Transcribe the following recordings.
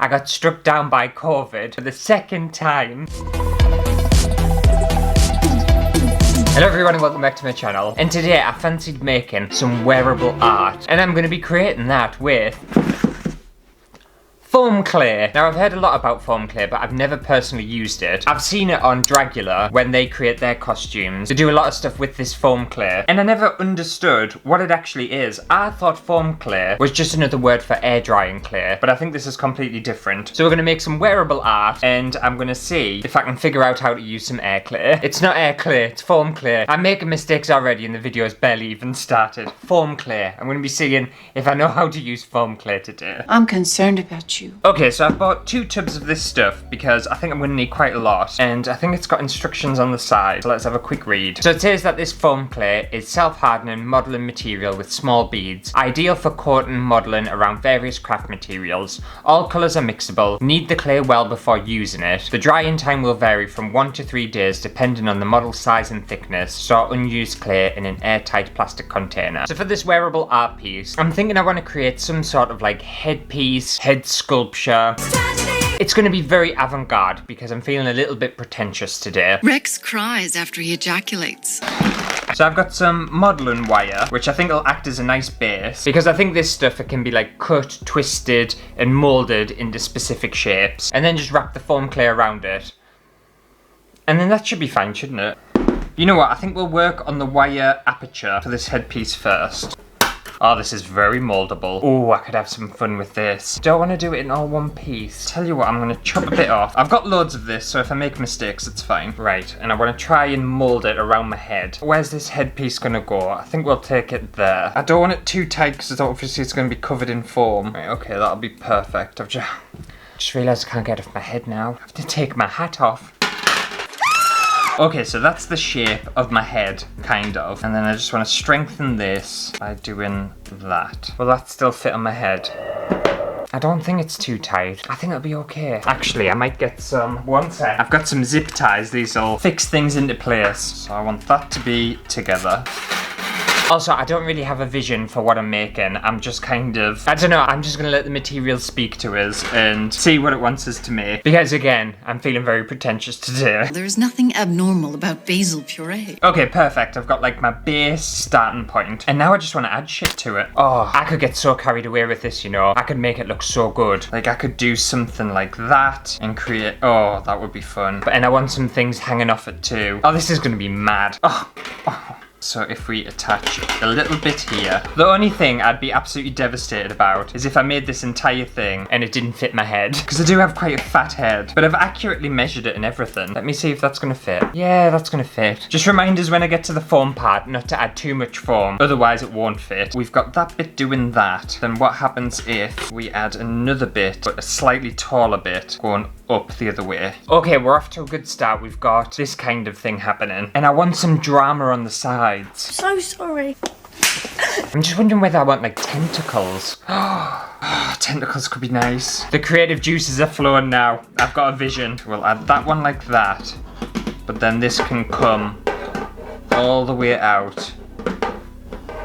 I got struck down by COVID for the second time. Hello everyone and welcome back to my channel. And today I fancied making some wearable art. And I'm going to be creating that with foam clay. Now I've heard a lot about foam clay, but I've never personally used it. I've seen it on Dragula when they create their costumes. They do a lot of stuff with this foam clay. And I never understood what it actually is. I thought foam clay was just another word for air drying clay, but I think this is completely different. So we're gonna make some wearable art and I'm gonna see if I can figure out how to use some air clay. It's not air clay, it's foam clay. I'm making mistakes already and the video has barely even started. Foam clay. I'm gonna be seeing if I know how to use foam clay today. I'm concerned about you. Okay, so I've bought 2 tubs of this stuff because I think I'm going to need quite a lot, and I think it's got instructions on the side, so let's have a quick read. So it says that this foam clay is self-hardening modelling material with small beads, ideal for coating modelling around various craft materials. All colours are mixable, knead the clay well before using it. The drying time will vary from 1 to 3 days depending on the model size and thickness. Store unused clay in an airtight plastic container. So for this wearable art piece, I'm thinking I want to create some sort of like headpiece, head sculpture. It's going to be very avant-garde because I'm feeling a little bit pretentious today. Rex cries after he ejaculates. So I've got some modelling wire, which I think will act as a nice base, because I think this stuff, it can be like cut, twisted, and moulded into specific shapes, and then just wrap the foam clay around it. And then that should be fine, shouldn't it? You know what, I think we'll work on the wire aperture for this headpiece first. Oh, this is very mouldable. Oh, I could have some fun with this. Don't want to do it in all one piece. Tell you what, I'm going to chop a bit off. I've got loads of this, so if I make mistakes, it's fine. Right, and I want to try and mould it around my head. Where's this headpiece going to go? I think we'll take it there. I don't want it too tight because obviously it's going to be covered in foam. Right, okay, that'll be perfect. I've just realised I can't get off my head now. I have to take my hat off. Okay, so that's the shape of my head, kind of. And then I just want to strengthen this by doing that. Will that still fit on my head? I don't think it's too tight. I think it'll be okay. Actually, I might get some, one sec. I've got some zip ties. These will fix things into place. So I want that to be together. Also, I don't really have a vision for what I'm making. I'm just kind of, I don't know, I'm just gonna let the material speak to us and see what it wants us to make. Because again, I'm feeling very pretentious today. There's nothing abnormal about basil puree. Okay, perfect. I've got like my base starting point. And now I just want to add shit to it. Oh, I could get so carried away with this, you know. I could make it look so good. Like I could do something like that and create, oh, that would be fun. And I want some things hanging off it too. Oh, this is gonna be mad. Oh. So if we attach a little bit here, the only thing I'd be absolutely devastated about is if I made this entire thing and it didn't fit my head. Because I do have quite a fat head, but I've accurately measured it and everything. Let me see if that's gonna fit. Yeah, that's gonna fit. Just reminders when I get to the foam part not to add too much foam, otherwise it won't fit. We've got that bit doing that. Then what happens if we add another bit, but a slightly taller bit, going up the other way? Okay, we're off to a good start. We've got this kind of thing happening. And I want some drama on the side. So sorry. I'm just wondering whether I want like tentacles. Tentacles could be nice. The creative juices are flowing now. I've got a vision. We'll add that one like that. But then this can come all the way out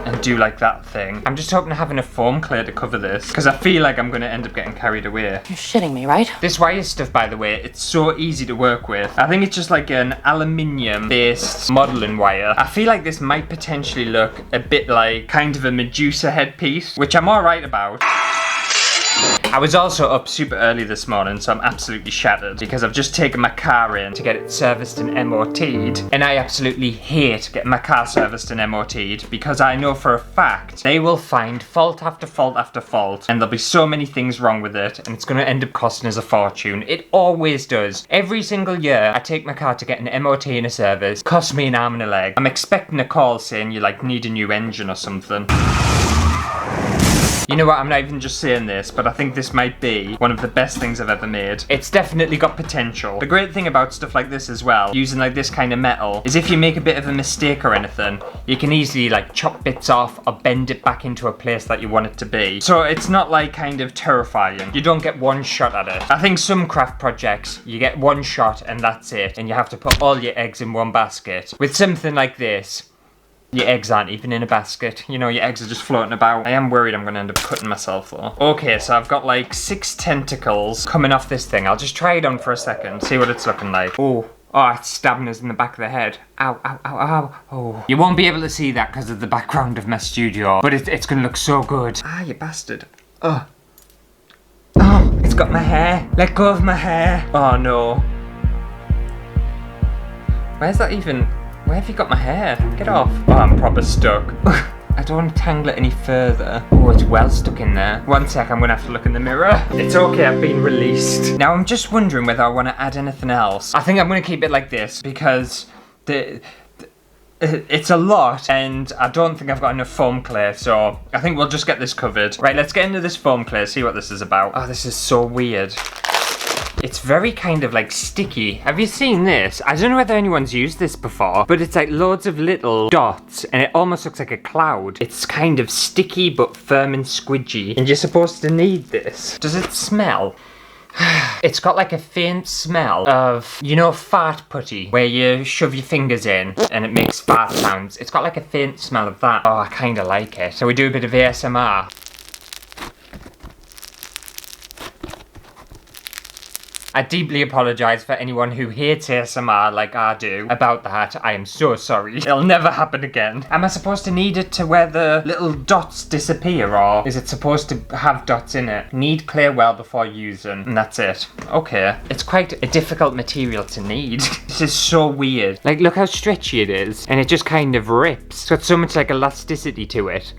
and do like that thing. I'm just hoping to have enough foam clay to cover this because I feel like I'm going to end up getting carried away. You're shitting me, right? This wire stuff, by the way, it's so easy to work with. I think it's just like an aluminium based modelling wire. I feel like this might potentially look a bit like kind of a Medusa headpiece, which I'm alright about. I was also up super early this morning, so I'm absolutely shattered because I've just taken my car in to get it serviced and MOT'd, and I absolutely hate getting my car serviced and MOT'd because I know for a fact they will find fault after fault after fault, and there'll be so many things wrong with it, and it's going to end up costing us a fortune. It always does. Every single year I take my car to get an MOT and a service, costs me an arm and a leg. I'm expecting a call saying you like need a new engine or something. You know what, I'm not even just saying this, but I think this might be one of the best things I've ever made. It's definitely got potential. The great thing about stuff like this as well, using like this kind of metal, is if you make a bit of a mistake or anything, you can easily like chop bits off or bend it back into a place that you want it to be. So it's not like kind of terrifying. You don't get one shot at it. I think some craft projects, you get one shot and that's it, and you have to put all your eggs in one basket. With something like this, Your eggs aren't even in a basket. You know, your eggs are just floating about. I am worried I'm gonna end up cutting myself though. Okay, so I've got like 6 tentacles coming off this thing. I'll just try it on for a second, see what it's looking like. Oh, it's stabbing us in the back of the head. Ow, ow, ow, ow. Oh. You won't be able to see that because of the background of my studio, but it's gonna look so good. Ah, you bastard. Oh, it's got my hair. Let go of my hair. Oh no. Where's that even? Where have you got my hair? Get off. Oh, I'm proper stuck. I don't want to tangle it any further. Oh, it's well stuck in there. One sec, I'm gonna have to look in the mirror. It's okay, I've been released. Now I'm just wondering whether I want to add anything else. I think I'm gonna keep it like this because it's a lot and I don't think I've got enough foam clay, so I think we'll just get this covered. Right, let's get into this foam clay, see what this is about. Oh, this is so weird. It's very kind of like sticky. Have you seen this? I don't know whether anyone's used this before, but it's like loads of little dots and it almost looks like a cloud. It's kind of sticky but firm and squidgy, and you're supposed to knead this. Does it smell? It's got like a faint smell of, you know, fart putty, where you shove your fingers in and it makes fart sounds. It's got like a faint smell of that. Oh, I kind of like it. So we do a bit of ASMR. I deeply apologise for anyone who hates ASMR like I do about that. I am so sorry. It'll never happen again. Am I supposed to knead it to where the little dots disappear, or is it supposed to have dots in it? Knead clay well before using, and that's it. Okay. It's quite a difficult material to knead. This is so weird. Like, look how stretchy it is, and it just kind of rips. It's got so much like elasticity to it.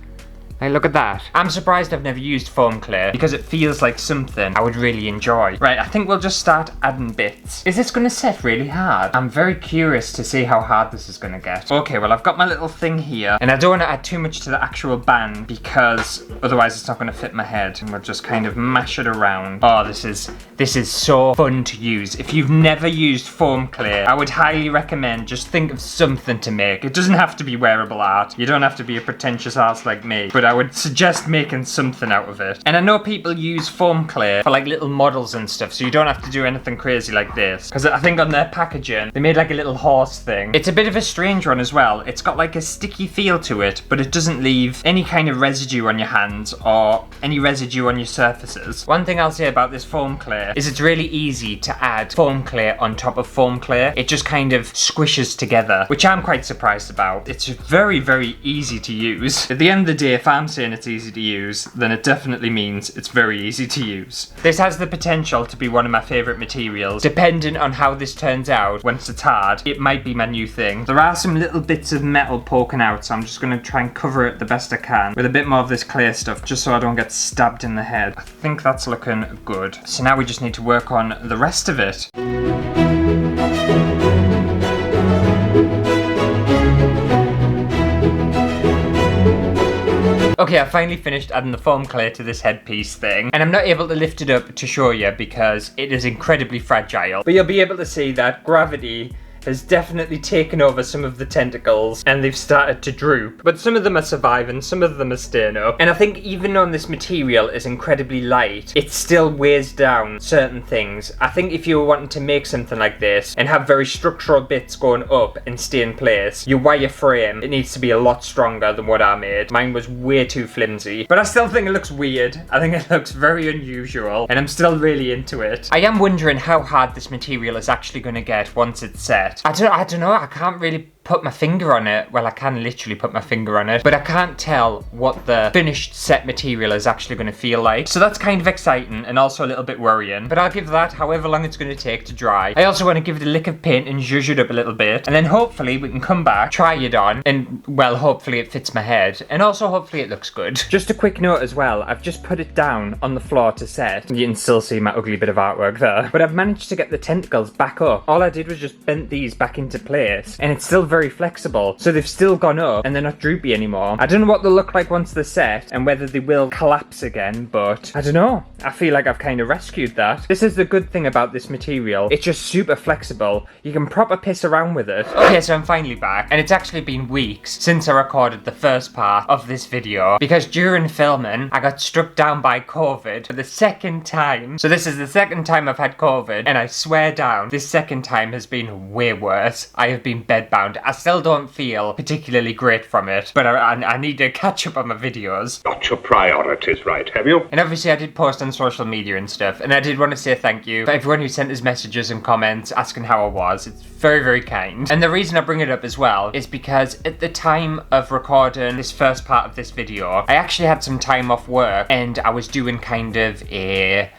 Hey, look at that. I'm surprised I've never used foam clay because it feels like something I would really enjoy. Right, I think we'll just start adding bits. Is this gonna set really hard? I'm very curious to see how hard this is gonna get. Okay, well, I've got my little thing here and I don't want to add too much to the actual band because otherwise it's not gonna fit my head, and we'll just kind of mash it around. Oh, this is so fun to use. If you've never used foam clay, I would highly recommend just think of something to make. It doesn't have to be wearable art. You don't have to be a pretentious artist like me, but I would suggest making something out of it. And I know people use foam clay for like little models and stuff, so you don't have to do anything crazy like this. Because I think on their packaging, they made like a little horse thing. It's a bit of a strange one as well. It's got like a sticky feel to it, but it doesn't leave any kind of residue on your hands or any residue on your surfaces. One thing I'll say about this foam clay is it's really easy to add foam clay on top of foam clay. It just kind of squishes together, which I'm quite surprised about. It's very, very easy to use. At the end of the day, if I'm saying it's easy to use, then it definitely means it's very easy to use. This has the potential to be one of my favourite materials. Depending on how this turns out, once it's hard, it might be my new thing. There are some little bits of metal poking out, so I'm just going to try and cover it the best I can with a bit more of this clay stuff, just so I don't get stabbed in the head. I think that's looking good. So now we just need to work on the rest of it. Okay, I finally finished adding the foam clay to this headpiece thing, and I'm not able to lift it up to show you because it is incredibly fragile. But you'll be able to see that gravity has definitely taken over some of the tentacles and they've started to droop. But some of them are surviving, some of them are staying up. And I think even though this material is incredibly light, it still weighs down certain things. I think if you were wanting to make something like this and have very structural bits going up and stay in place, your wire frame, it needs to be a lot stronger than what I made. Mine was way too flimsy, but I still think it looks weird. I think it looks very unusual and I'm still really into it. I am wondering how hard this material is actually going to get once it's set. I don't know, I can't really put my finger on it. Well, I can literally put my finger on it, but I can't tell what the finished set material is actually going to feel like. So that's kind of exciting and also a little bit worrying, but I'll give that however long it's going to take to dry. I also want to give it a lick of paint and zhuzh it up a little bit, and then hopefully we can come back, try it on, and well, hopefully it fits my head, and also hopefully it looks good. Just a quick note as well, I've just put it down on the floor to set. You can still see my ugly bit of artwork there, but I've managed to get the tentacles back up. All I did was just bent these back into place, and it's still very flexible, so they've still gone up and they're not droopy anymore. I don't know what they'll look like once they're set and whether they will collapse again, but I don't know. I feel like I've kind of rescued that. This is the good thing about this material. It's just super flexible. You can proper piss around with it. Okay, so I'm finally back, and it's actually been weeks since I recorded the first part of this video because during filming I got struck down by COVID for the second time. So this is the second time I've had COVID, and I swear down, this second time has been way worse. I have been bedbound I still don't feel particularly great from it, but I need to catch up on my videos. Got your priorities right, have you? And obviously I did post on social media and stuff, and I did want to say thank you for everyone who sent us messages and comments asking how I was. It's very, very kind. And the reason I bring it up as well is because at the time of recording this first part of this video, I actually had some time off work and I was doing kind of a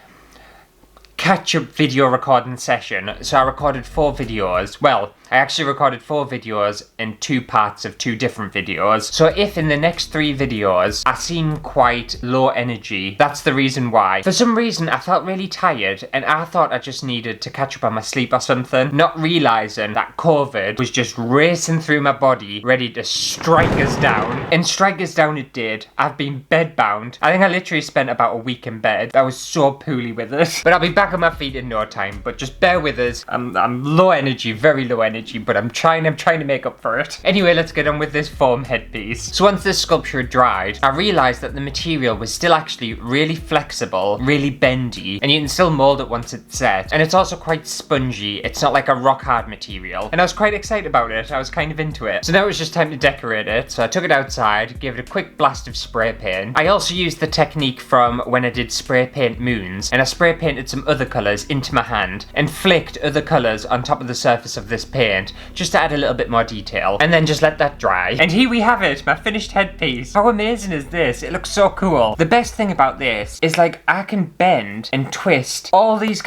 catch-up video recording session. So I recorded 4 videos. Well, I actually recorded 4 videos in 2 parts of 2 different videos. So if in the next 3 videos I seem quite low energy, that's the reason why. For some reason I felt really tired and I thought I just needed to catch up on my sleep or something, not realising that COVID was just racing through my body, ready to strike us down. And strike us down it did. I've been bedbound. I think I literally spent about a week in bed. I was so poorly with it. But I'll be back on my feet in no time, but just bear with us. I'm low energy, very low energy, but I'm trying to make up for it. Anyway, let's get on with this foam headpiece. So once this sculpture dried, I realised that the material was still actually really flexible, really bendy, and you can still mould it once it's set. And it's also quite spongy. It's not like a rock hard material. And I was quite excited about it. I was kind of into it. So now it was just time to decorate it. So I took it outside, gave it a quick blast of spray paint. I also used the technique from when I did spray paint moons, and I spray painted some other colours into my hand and flicked other colours on top of the surface of this paint just to add a little bit more detail, and then just let that dry. And here we have it, my finished headpiece. How amazing is this? It looks so cool. The best thing about this is like I can bend and twist all these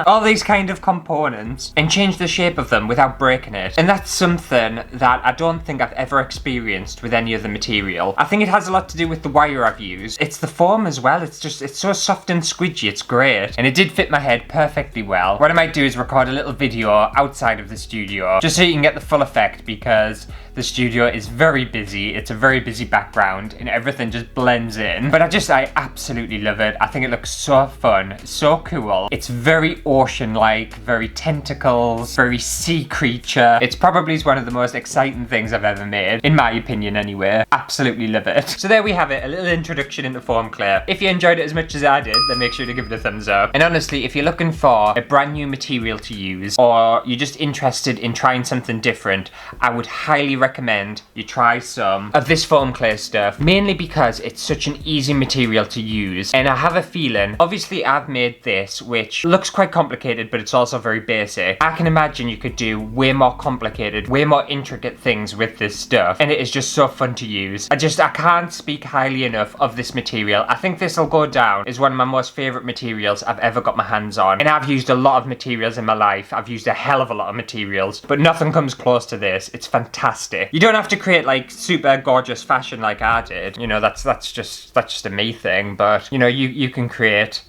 all these kind of components and change the shape of them without breaking it. And that's something that I don't think I've ever experienced with any other material. I think it has a lot to do with the wire I've used. It's the foam as well. It's so soft and squidgy. It's great. And it did fit my head perfectly well. What I might do is record a little video outside of the studio just so you can get the full effect, because the studio is very busy. It's a very busy background and everything just blends in. But I absolutely love it. I think it looks so fun, so cool. It's very ocean-like, very tentacles, very sea creature. It's probably one of the most exciting things I've ever made, in my opinion anyway. Absolutely love it. So there we have it, a little introduction into foam clay. If you enjoyed it as much as I did, then make sure to give it a thumbs up. And honestly, if you're looking for a brand new material to use, or you're just interested in trying something different, I would highly recommend you try some of this foam clay stuff, mainly because it's such an easy material to use. And I have a feeling, obviously I've made this, which looks quite complicated, but it's also very basic. I can imagine you could do way more complicated, way more intricate things with this stuff, and it is just so fun to use. I can't speak highly enough of this material. I think this will go down as one of my most favourite materials I've ever got my hands on. And I've used a lot of materials in my life. I've used a hell of a lot of materials, but nothing comes close to this. It's fantastic. You don't have to create like super gorgeous fashion like I did. You know, that's just a me thing, but you know, you can create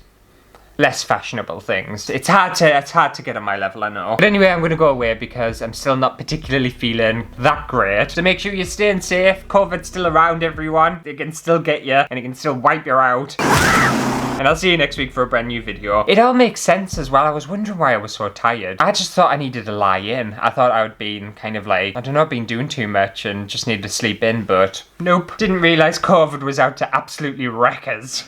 less fashionable things. It's hard to get on my level, I know. But anyway, I'm gonna go away because I'm still not particularly feeling that great. So make sure you're staying safe. COVID's still around, everyone. It can still get you, and it can still wipe you out. And I'll see you next week for a brand new video. It all makes sense as well. I was wondering why I was so tired. I just thought I needed to lie in. I thought I would been kind of like, I don't know, been doing too much and just needed to sleep in, but nope. Didn't realise COVID was out to absolutely wreck us.